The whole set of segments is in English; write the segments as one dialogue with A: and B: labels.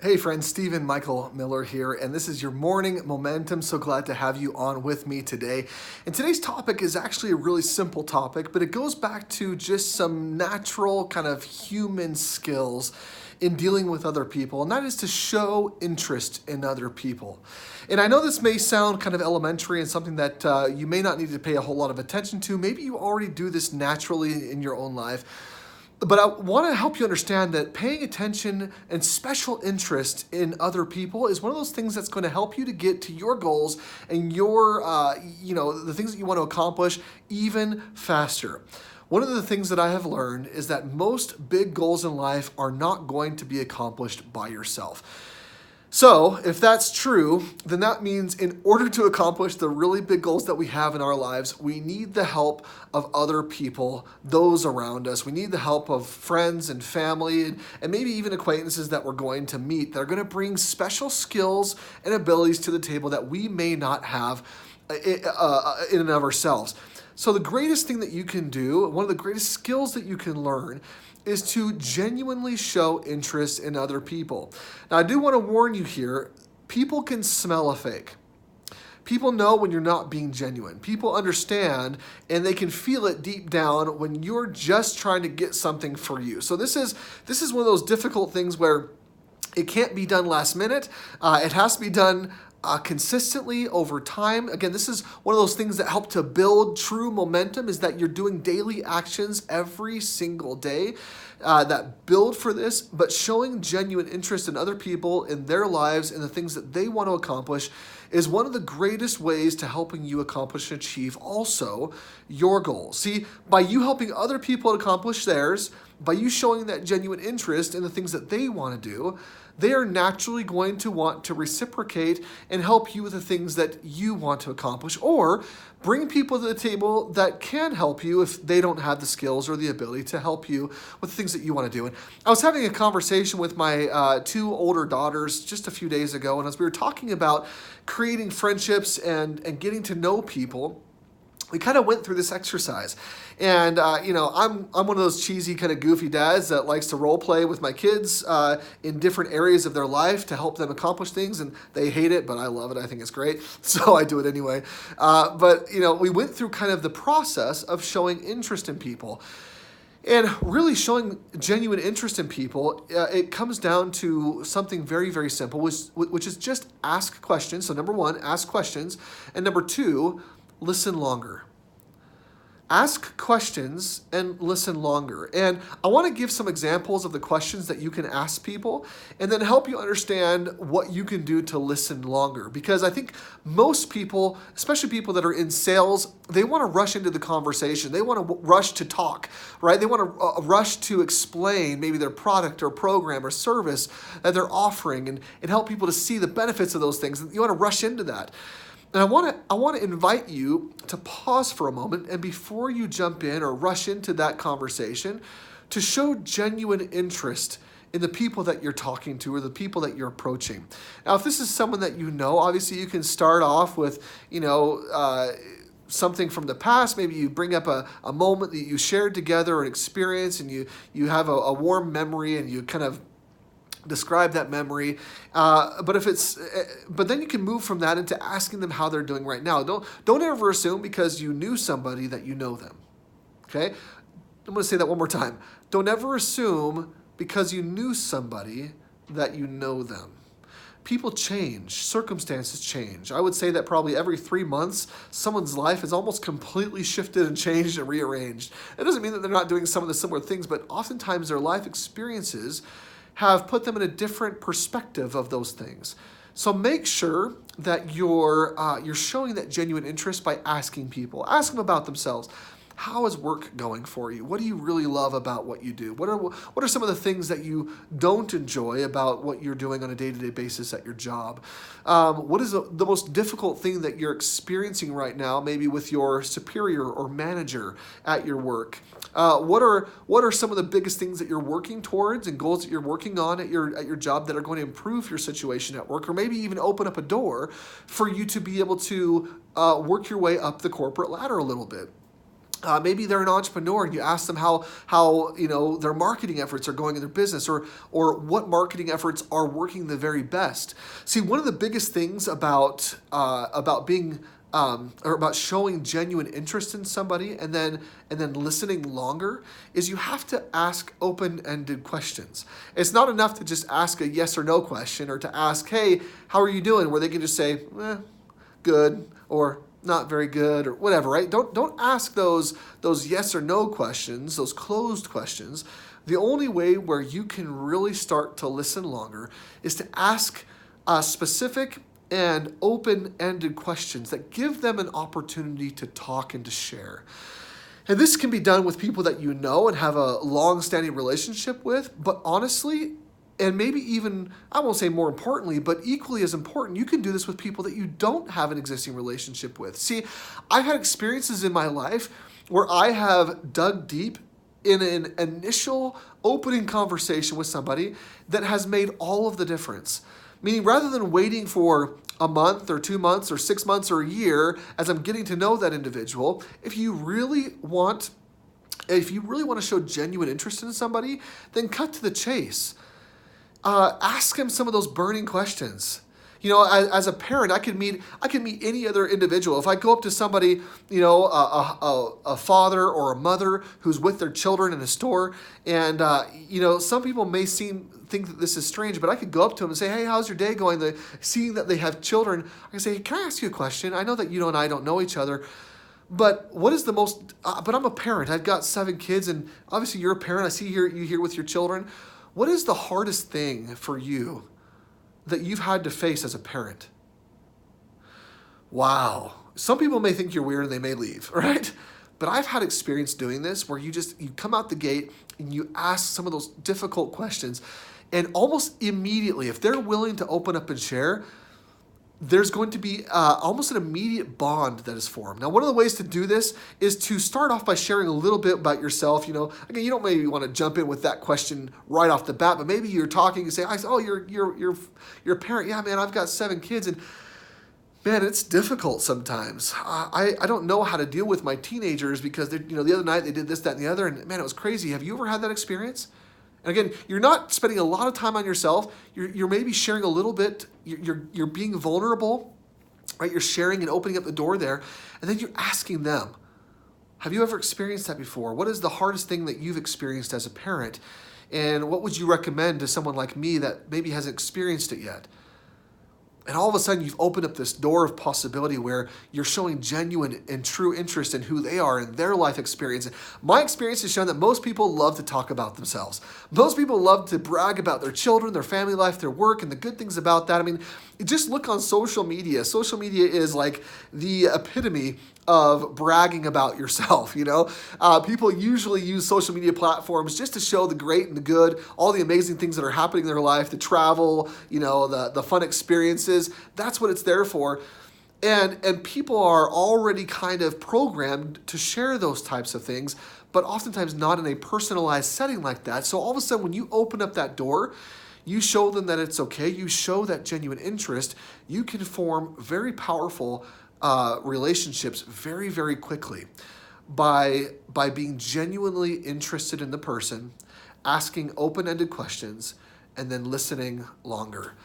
A: Hey friends, Stephen Michael Miller here, and this is your morning momentum. So glad to have you on with me today. And today's topic is actually a really simple topic, but it goes back to just some natural kind of human skills in dealing with other people, and that is to show interest in other people. And I know this may sound kind of elementary and something that you may not need to pay a whole lot of attention to. Maybe you already do this naturally in your own life. But I want to help you understand that paying attention and special interest in other people is one of those things that's going to help you to get to your goals and the things that you want to accomplish even faster. One of the things that I have learned is that most big goals in life are not going to be accomplished by yourself. So, if that's true, then that means in order to accomplish the really big goals that we have in our lives, we need the help of other people, those around us. We need the help of friends and family and maybe even acquaintances that we're going to meet that are going to bring special skills and abilities to the table that we may not have in and of ourselves. So, the greatest thing that you can do, one of the greatest skills that you can learn, is to genuinely show interest in other people. Now, I do want to warn you here, people can smell a fake. People know when you're not being genuine. People understand and they can feel it deep down when you're just trying to get something for you. So this is one of those difficult things where it can't be done last minute. It has to be done consistently over time. Again, this is one of those things that help to build true momentum, is that you're doing daily actions every single day that build for this, but showing genuine interest in other people, in their lives, and the things that they want to accomplish is one of the greatest ways to helping you accomplish and achieve also your goals. See, by you helping other people accomplish theirs, by you showing that genuine interest in the things that they want to do, they are naturally going to want to reciprocate and help you with the things that you want to accomplish, or bring people to the table that can help you if they don't have the skills or the ability to help you with the things that you want to do. And I was having a conversation with my two older daughters just a few days ago, and as we were talking about creating friendships and getting to know people, we kind of went through this exercise. And, I'm one of those cheesy kind of goofy dads that likes to role play with my kids in different areas of their life to help them accomplish things. And they hate it, but I love it. I think it's great. So I do it anyway. We went through kind of the process of showing interest in people. And really showing genuine interest in people, it comes down to something very, very simple, which is just ask questions. So number one, ask questions. And number two, listen longer. Ask questions and listen longer. And I want to give some examples of the questions that you can ask people and then help you understand what you can do to listen longer. Because I think most people, especially people that are in sales, they want to rush into the conversation. They want to rush to talk, right? They want to rush to explain maybe their product or program or service that they're offering and help people to see the benefits of those things. You want to rush into that. And I want to invite you to pause for a moment, and before you jump in or rush into that conversation, to show genuine interest in the people that you're talking to or the people that you're approaching. Now, if this is someone that you know, obviously you can start off with, something from the past. Maybe you bring up a moment that you shared together, an experience, and you have a warm memory, and you kind of describe that memory, but then you can move from that into asking them how they're doing right now. Don't ever assume because you knew somebody that you know them. Okay, I'm going to say that one more time. Don't ever assume because you knew somebody that you know them. People change, circumstances change. I would say that probably every 3 months, someone's life is almost completely shifted and changed and rearranged. It doesn't mean that they're not doing some of the similar things, but oftentimes their life experiences have put them in a different perspective of those things. So make sure that you're showing that genuine interest by asking people. Ask them about themselves. How is work going for you? What do you really love about what you do? What are some of the things that you don't enjoy about what you're doing on a day-to-day basis at your job? What is the most difficult thing that you're experiencing right now, maybe with your superior or manager at your work? What are some of the biggest things that you're working towards and goals that you're working on at your job that are going to improve your situation at work, or maybe even open up a door for you to be able to work your way up the corporate ladder a little bit? Maybe they're an entrepreneur and you ask them how their marketing efforts are going in their business, or what marketing efforts are working the very best. See, one of the biggest things about being or about showing genuine interest in somebody and then listening longer is you have to ask open-ended questions. It's not enough to just ask a yes or no question, or to ask, hey, how are you doing, where they can just say, good, or not very good, or whatever, right? Don't ask those yes or no questions, those closed questions. The only way where you can really start to listen longer is to ask specific and open-ended questions that give them an opportunity to talk and to share. And this can be done with people that you know and have a long-standing relationship with, but honestly, and maybe even, I won't say more importantly, but equally as important, you can do this with people that you don't have an existing relationship with. See, I've had experiences in my life where I have dug deep in an initial opening conversation with somebody that has made all of the difference. Meaning, rather than waiting for a month or 2 months or 6 months or a year as I'm getting to know that individual, if you really want to show genuine interest in somebody, then cut to the chase. Ask him some of those burning questions. As a parent, I can meet any other individual. If I go up to somebody, a father or a mother who's with their children in a store, and some people may think that this is strange, but I could go up to them and say, hey, how's your day going? Seeing that they have children, I can say, hey, can I ask you a question? I know that you and I don't know each other, but what is the most? But I'm a parent. I've got 7 kids, and obviously you're a parent. I see you here with your children. What is the hardest thing for you that you've had to face as a parent? Wow. Some people may think you're weird and they may leave, right? But I've had experience doing this where you come out the gate and you ask some of those difficult questions, and almost immediately, if they're willing to open up and share, there's going to be almost an immediate bond that is formed. Now, one of the ways to do this is to start off by sharing a little bit about yourself. Again, you don't maybe want to jump in with that question right off the bat, but maybe you're talking and say, "Oh, you're a parent." Yeah, man, I've got 7 kids, and man, it's difficult sometimes. I don't know how to deal with my teenagers because the other night they did this, that, and the other, and man, it was crazy. Have you ever had that experience? And again, you're not spending a lot of time on yourself. You're maybe sharing a little bit. You're being vulnerable, right? You're sharing and opening up the door there, and then you're asking them, have you ever experienced that before? What is the hardest thing that you've experienced as a parent? And what would you recommend to someone like me that maybe hasn't experienced it yet? And all of a sudden, you've opened up this door of possibility where you're showing genuine and true interest in who they are and their life experience. My experience has shown that most people love to talk about themselves. Most people love to brag about their children, their family life, their work, and the good things about that. I mean, just look on social media. Social media is like the epitome of bragging about yourself. People usually use social media platforms just to show the great and the good, all the amazing things that are happening in their life, the travel, the fun experiences. That's what it's there for. And people are already kind of programmed to share those types of things, but oftentimes not in a personalized setting like that. So all of a sudden, when you open up that door, you show them that it's okay. You show that genuine interest. You can form very powerful relationships very, very quickly by being genuinely interested in the person, asking open-ended questions, and then listening longer.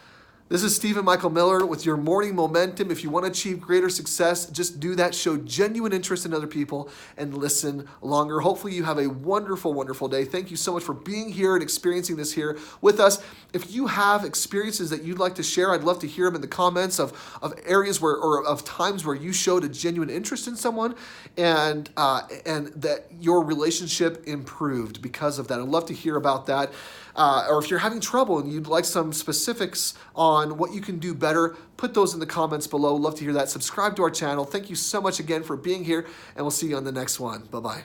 A: This is Stephen Michael Miller with your Morning Momentum. If you want to achieve greater success, just do that. Show genuine interest in other people and listen longer. Hopefully you have a wonderful, wonderful day. Thank you so much for being here and experiencing this here with us. If you have experiences that you'd like to share, I'd love to hear them in the comments of areas or of times where you showed a genuine interest in someone and that your relationship improved because of that. I'd love to hear about that. Or if you're having trouble and you'd like some specifics on what you can do better, put those in the comments below. Love to hear that. Subscribe to our channel. Thank you so much again for being here, and we'll see you on the next one. Bye-bye.